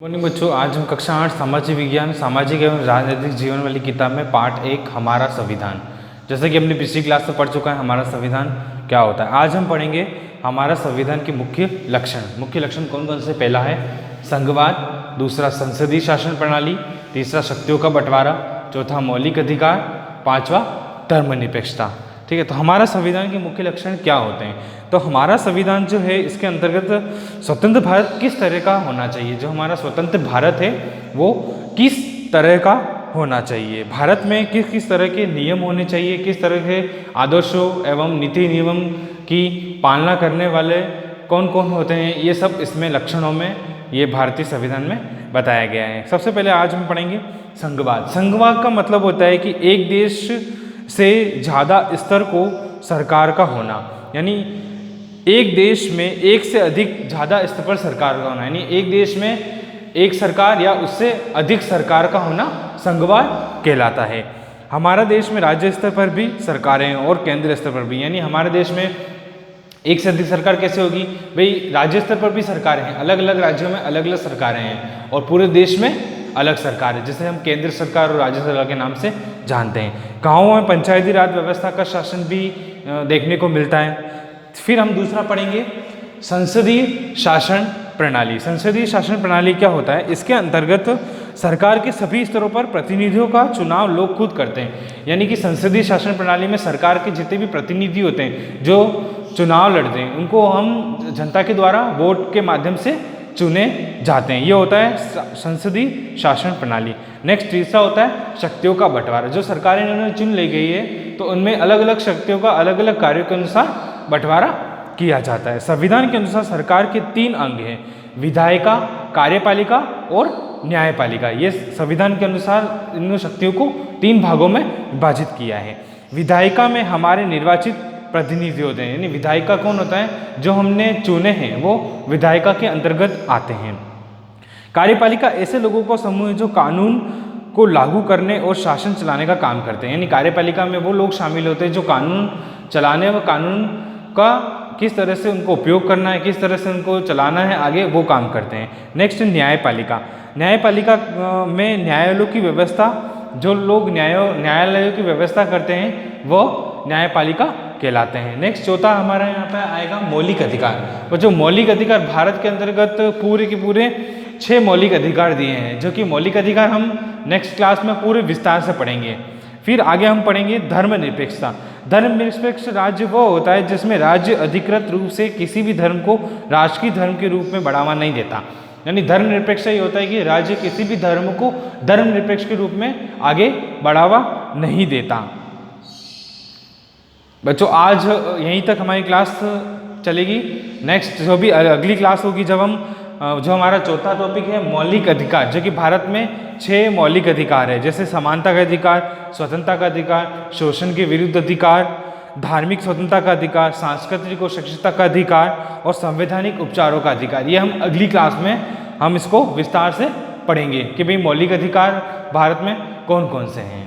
Morning बच्चों, आज हम कक्षा 8 सामाजिक विज्ञान सामाजिक एवं राजनीतिक जीवन वाली किताब में पार्ट 1 हमारा संविधान, जैसे कि हमने पिछली क्लास में पढ़ चुका है हमारा संविधान क्या होता है। आज हम पढ़ेंगे हमारा संविधान के मुख्य लक्षण। मुख्य लक्षण कौन कौन से? पहला है संघवाद, दूसरा संसदीय शासन प्रणाली, तीसरा शक्तियों का बंटवारा, चौथा मौलिक अधिकार, पांचवा धर्मनिरपेक्षता। ठीक है, तो हमारा संविधान के मुख्य लक्षण क्या होते हैं? तो हमारा संविधान जो है इसके अंतर्गत स्वतंत्र भारत किस तरह का होना चाहिए, जो हमारा स्वतंत्र भारत है वो किस तरह का होना चाहिए, भारत में किस किस तरह के नियम होने चाहिए, किस तरह के आदर्शों एवं नीति नियम की पालना करने वाले कौन कौन होते हैं, ये सब इसमें लक्षणों में ये भारतीय संविधान में बताया गया है। सबसे पहले आज हम पढ़ेंगे संघवाद। संघवाद का मतलब होता है कि एक देश से ज़्यादा स्तर को सरकार का होना, यानी एक देश में एक से अधिक ज़्यादा स्तर पर सरकार का होना, यानी एक देश में एक सरकार या उससे अधिक सरकार का होना संघवाद कहलाता है। हमारा देश में राज्य स्तर पर भी सरकारें हैं और केंद्र स्तर पर भी, यानी हमारे देश में एक से अधिक सरकार कैसे होगी भाई? राज्य स्तर पर भी सरकारें हैं, अलग अलग राज्यों में अलग अलग सरकारें हैं और पूरे देश में अलग सरकार है, जिसे हम केंद्र सरकार और राज्य सरकार के नाम से जानते हैं। गाँवों में पंचायती राज व्यवस्था का शासन भी देखने को मिलता है। फिर हम दूसरा पढ़ेंगे संसदीय शासन प्रणाली। संसदीय शासन प्रणाली क्या होता है? इसके अंतर्गत सरकार के सभी स्तरों पर प्रतिनिधियों का चुनाव लोग खुद करते हैं, यानी कि संसदीय शासन प्रणाली में सरकार के जितने भी प्रतिनिधि होते हैं जो चुनाव लड़ते हैं उनको हम जनता के द्वारा वोट के माध्यम से चुने जाते हैं। ये होता है संसदीय शासन प्रणाली। नेक्स्ट तीसरा होता है शक्तियों का बंटवारा। जो सरकारें इन्होंने चुन ली गई है तो उनमें अलग अलग शक्तियों का अलग अलग कार्यों के अनुसार बंटवारा किया जाता है। संविधान के अनुसार सरकार के 3 अंग हैं, विधायिका, कार्यपालिका और न्यायपालिका। ये संविधान के अनुसार इन शक्तियों को 3 भागों में विभाजित किया है। विधायिका में हमारे निर्वाचित प्रतिनिधि होते हैं, यानी विधायिका कौन होता है? जो हमने चुने हैं वो विधायिका के अंतर्गत आते हैं। कार्यपालिका ऐसे लोगों का समूह है जो कानून को लागू करने और शासन चलाने का काम करते हैं, यानी कार्यपालिका में वो लोग शामिल होते हैं जो कानून चलाने व कानून का किस तरह से उनको उपयोग करना है, किस तरह से उनको चलाना है आगे, वो काम करते हैं। नेक्स्ट न्यायपालिका। न्यायपालिका में न्यायालयों की व्यवस्था, जो लोग न्यायालयों की व्यवस्था करते हैं वो न्यायपालिका कहलाते हैं। नेक्स्ट चौथा हमारा यहाँ पे आएगा मौलिक अधिकार। वो जो मौलिक अधिकार भारत के अंतर्गत पूरे के पूरे 6 मौलिक अधिकार दिए हैं, जो कि मौलिक अधिकार हम नेक्स्ट क्लास में पूरे विस्तार से पढ़ेंगे। फिर आगे हम पढ़ेंगे धर्मनिरपेक्षता। धर्मनिरपेक्ष राज्य वो होता है जिसमें राज्य अधिकृत रूप से किसी भी धर्म को राष्ट्रीय धर्म के रूप में बढ़ावा नहीं देता, यानी धर्मनिरपेक्ष ये होता है कि राज्य किसी भी धर्म को धर्मनिरपेक्ष के रूप में आगे बढ़ावा नहीं देता। बच्चों, आज यहीं तक हमारी क्लास चलेगी। नेक्स्ट जो भी अगली क्लास होगी जब हम जो हमारा चौथा टॉपिक है मौलिक अधिकार, जो कि भारत में 6 मौलिक अधिकार है, जैसे समानता का अधिकार, स्वतंत्रता का अधिकार, शोषण के विरुद्ध अधिकार, धार्मिक स्वतंत्रता का अधिकार, सांस्कृतिक और शैक्षिकता का अधिकार और संवैधानिक उपचारों का अधिकार। ये हम अगली क्लास में हम इसको विस्तार से पढ़ेंगे कि भाई मौलिक अधिकार भारत में कौन कौन से हैं।